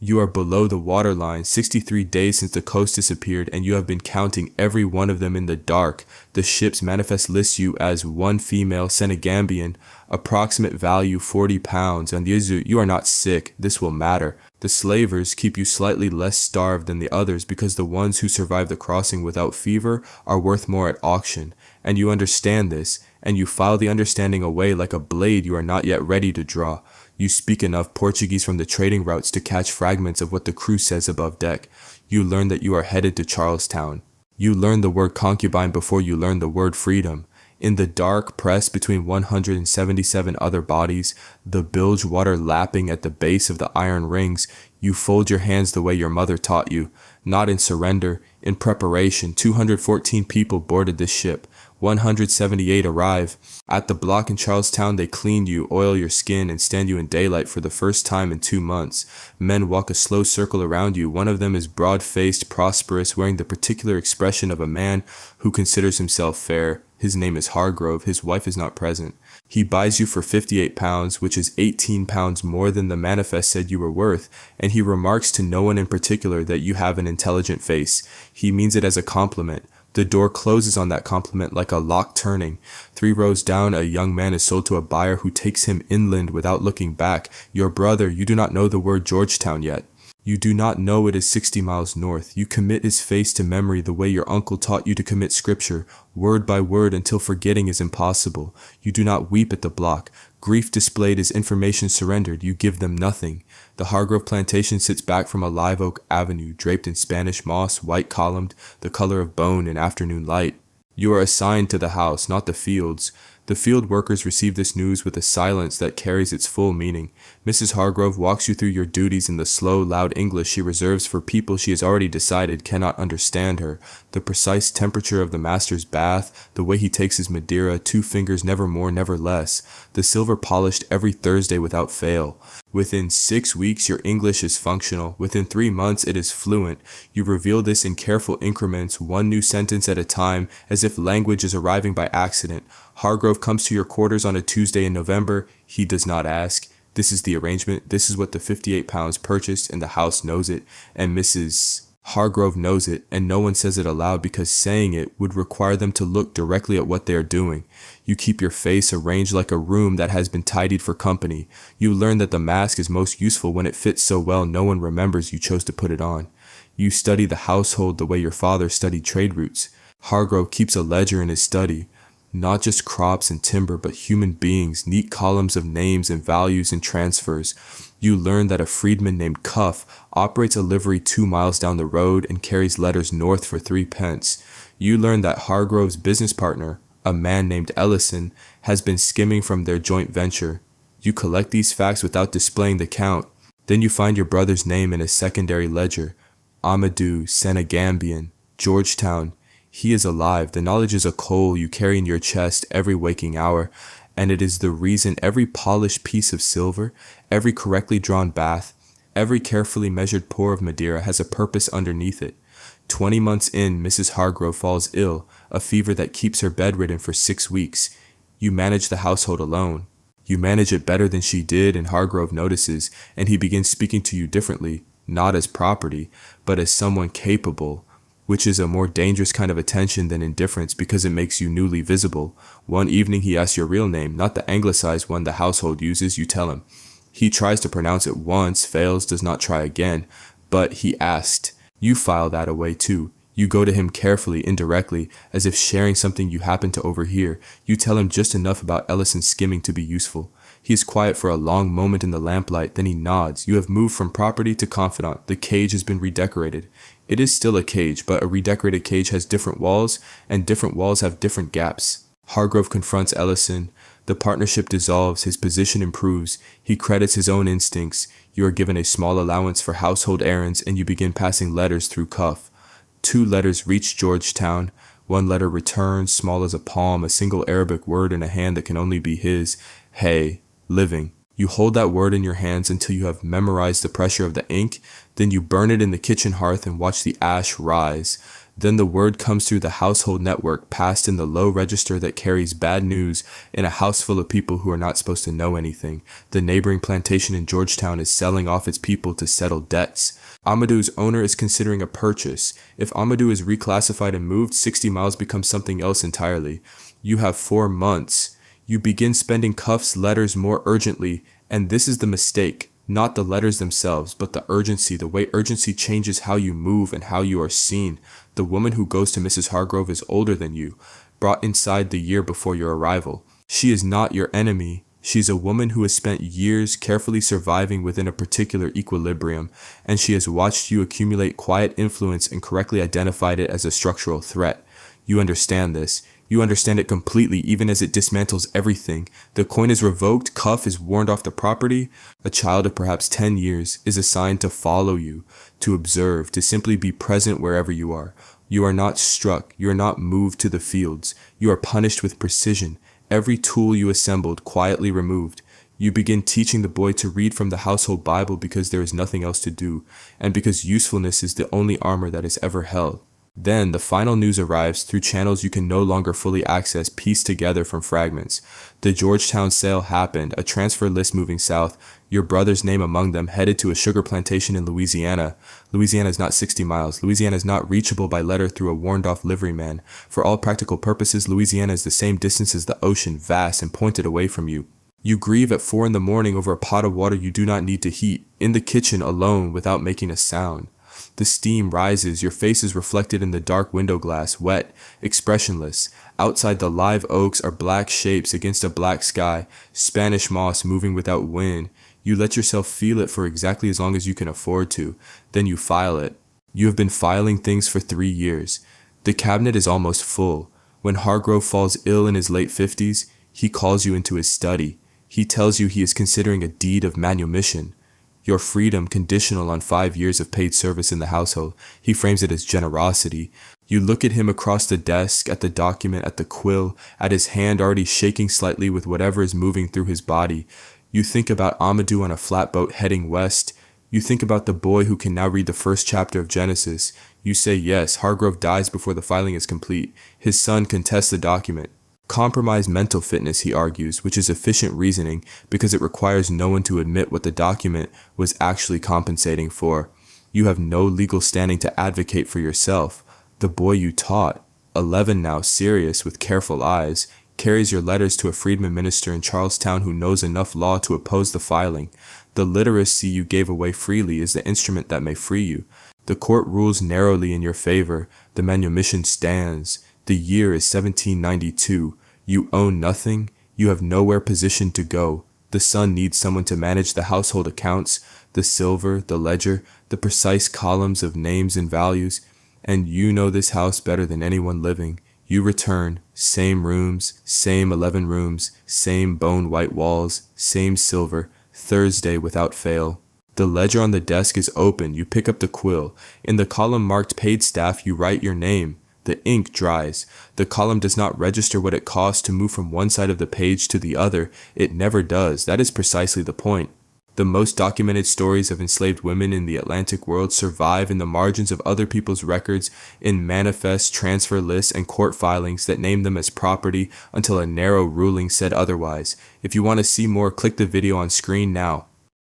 You are below the waterline, 63 days since the coast disappeared, and you have been counting every one of them in the dark. The ship's manifest lists you as one female Senegambian, approximate value 40 pounds, and you are not sick. This will matter. The slavers keep you slightly less starved than the others because the ones who survive the crossing without fever are worth more at auction, and you understand this, and you file the understanding away like a blade you are not yet ready to draw. You speak enough Portuguese from the trading routes to catch fragments of what the crew says above deck. You learn that you are headed to Charlestown. You learn the word concubine before you learn the word freedom. In the dark, pressed between 177 other bodies, the bilge water lapping at the base of the iron rings, you fold your hands the way your mother taught you. Not in surrender, in preparation. 214 people boarded this ship. 178 arrive. At the block in Charlestown, they clean you, oil your skin, and stand you in daylight for the first time in 2 months. Men walk a slow circle around you. One of them is broad-faced, prosperous, wearing the particular expression of a man who considers himself fair. His name is Hargrove. His wife is not present. He buys you for 58 pounds, which is 18 pounds more than the manifest said you were worth, and he remarks to no one in particular that you have an intelligent face. He means it as a compliment. The door closes on that compliment like a lock turning. 3 rows down, a young man is sold to a buyer who takes him inland without looking back. Your brother, you do not know the word Georgetown yet. You do not know it is 60 miles north. You commit his face to memory the way your uncle taught you to commit scripture, word by word until forgetting is impossible. You do not weep at the block. Grief displayed is information surrendered. You give them nothing. The Hargrove plantation sits back from a live oak avenue, draped in Spanish moss, white columned, the color of bone in afternoon light. You are assigned to the house, not the fields. The field workers receive this news with a silence that carries its full meaning. Mrs. Hargrove walks you through your duties in the slow, loud English she reserves for people she has already decided cannot understand her. The precise temperature of the master's bath, the way he takes his Madeira, 2 fingers, never more, never less. The silver polished every Thursday without fail. Within 6 weeks, your English is functional. Within 3 months, it is fluent. You reveal this in careful increments, one new sentence at a time, as if language is arriving by accident. Hargrove comes to your quarters on a Tuesday in November. He does not ask. This is the arrangement. This is what the 58 pounds purchased, and the house knows it, and Mrs. Hargrove knows it, and no one says it aloud because saying it would require them to look directly at what they are doing. You keep your face arranged like a room that has been tidied for company. You learn that the mask is most useful when it fits so well no one remembers you chose to put it on. You study the household the way your father studied trade routes. Hargrove keeps a ledger in his study. Not just crops and timber, but human beings, neat columns of names and values and transfers. You learn that a freedman named Cuff operates a livery 2 miles down the road and carries letters north for 3 pence. You learn that Hargrove's business partner, a man named Ellison, has been skimming from their joint venture. You collect these facts without displaying the count. Then you find your brother's name in a secondary ledger. Amadou, Senegambian, Georgetown. He is alive. The knowledge is a coal you carry in your chest every waking hour, and it is the reason every polished piece of silver, every correctly drawn bath, every carefully measured pour of Madeira has a purpose underneath it. 20 months in, Mrs. Hargrove falls ill, a fever that keeps her bedridden for 6 weeks. You manage the household alone. You manage it better than she did, and Hargrove notices, and he begins speaking to you differently, not as property, but as someone capable, which is a more dangerous kind of attention than indifference because it makes you newly visible. One evening he asks your real name, not the anglicized one the household uses. You tell him. He tries to pronounce it once, fails, does not try again, but he asked. You file that away too. You go to him carefully, indirectly, as if sharing something you happen to overhear. You tell him just enough about Ellison's skimming to be useful. He is quiet for a long moment in the lamplight, then he nods. You have moved from property to confidant. The cage has been redecorated. It is still a cage, but a redecorated cage has different walls, and different walls have different gaps. Hargrove confronts Ellison. The partnership dissolves, his position improves. He credits his own instincts. You are given a small allowance for household errands, and you begin passing letters through Cuff. 2 letters reach Georgetown. 1 letter returns, small as a palm, a single Arabic word in a hand that can only be his. Hey, living. You hold that word in your hands until you have memorized the pressure of the ink, then you burn it in the kitchen hearth and watch the ash rise. Then the word comes through the household network, passed in the low register that carries bad news in a house full of people who are not supposed to know anything. The neighboring plantation in Georgetown is selling off its people to settle debts. Amadou's owner is considering a purchase. If Amadou is reclassified and moved, 60 miles becomes something else entirely. You have 4 months. You begin spending Cuff's letters more urgently, and this is the mistake. Not the letters themselves, but the urgency, the way urgency changes how you move and how you are seen. The woman who goes to Mrs. Hargrove is older than you, brought inside the year before your arrival. She is not your enemy. She's a woman who has spent years carefully surviving within a particular equilibrium, and she has watched you accumulate quiet influence and correctly identified it as a structural threat. You understand this. You understand it completely, even as it dismantles everything. The coin is revoked, Cuff is warned off the property. A child of perhaps 10 years is assigned to follow you, to observe, to simply be present wherever you are. You are not struck. You are not moved to the fields. You are punished with precision. Every tool you assembled, quietly removed. You begin teaching the boy to read from the household Bible because there is nothing else to do, and because usefulness is the only armor that is ever held. Then the final news arrives through channels you can no longer fully access, pieced together from fragments. The Georgetown sale happened, a transfer list moving south, your brother's name among them, headed to a sugar plantation in Louisiana. Louisiana is not 60 miles. Louisiana is not reachable by letter through a warned-off liveryman. For all practical purposes, Louisiana is the same distance as the ocean, vast and pointed away from you. You grieve at 4 a.m. over a pot of water you do not need to heat, in the kitchen alone without making a sound. The steam rises, your face is reflected in the dark window glass, wet, expressionless. Outside the live oaks are black shapes against a black sky, Spanish moss moving without wind. You let yourself feel it for exactly as long as you can afford to. Then you file it. You have been filing things for 3 years. The cabinet is almost full. When Hargrove falls ill in his late 50s, he calls you into his study. He tells you he is considering a deed of manumission. Your freedom conditional on 5 years of paid service in the household. He frames it as generosity. You look at him across the desk, at the document, at the quill, at his hand already shaking slightly with whatever is moving through his body. You think about Amadou on a flatboat heading west. You think about the boy who can now read the first chapter of Genesis. You say yes, Hargrove dies before the filing is complete. His son contests the document. Compromise mental fitness, he argues, which is efficient reasoning because it requires no one to admit what the document was actually compensating for. You have no legal standing to advocate for yourself. The boy you taught, 11 now, serious, with careful eyes, carries your letters to a freedman minister in Charlestown who knows enough law to oppose the filing. The literacy you gave away freely is the instrument that may free you. The court rules narrowly in your favor. The manumission stands. The year is 1792. You own nothing. You have nowhere positioned to go. The son needs someone to manage the household accounts, the silver, the ledger, the precise columns of names and values. And you know this house better than anyone living. You return, same rooms, same 11 rooms, same bone white walls, same silver, Thursday without fail. The ledger on the desk is open. You pick up the quill. In the column marked paid staff, you write your name. The ink dries. The column does not register what it costs to move from one side of the page to the other. It never does. That is precisely the point. The most documented stories of enslaved women in the Atlantic world survive in the margins of other people's records, in manifests, transfer lists, and court filings that name them as property until a narrow ruling said otherwise. If you want to see more, click the video on screen now.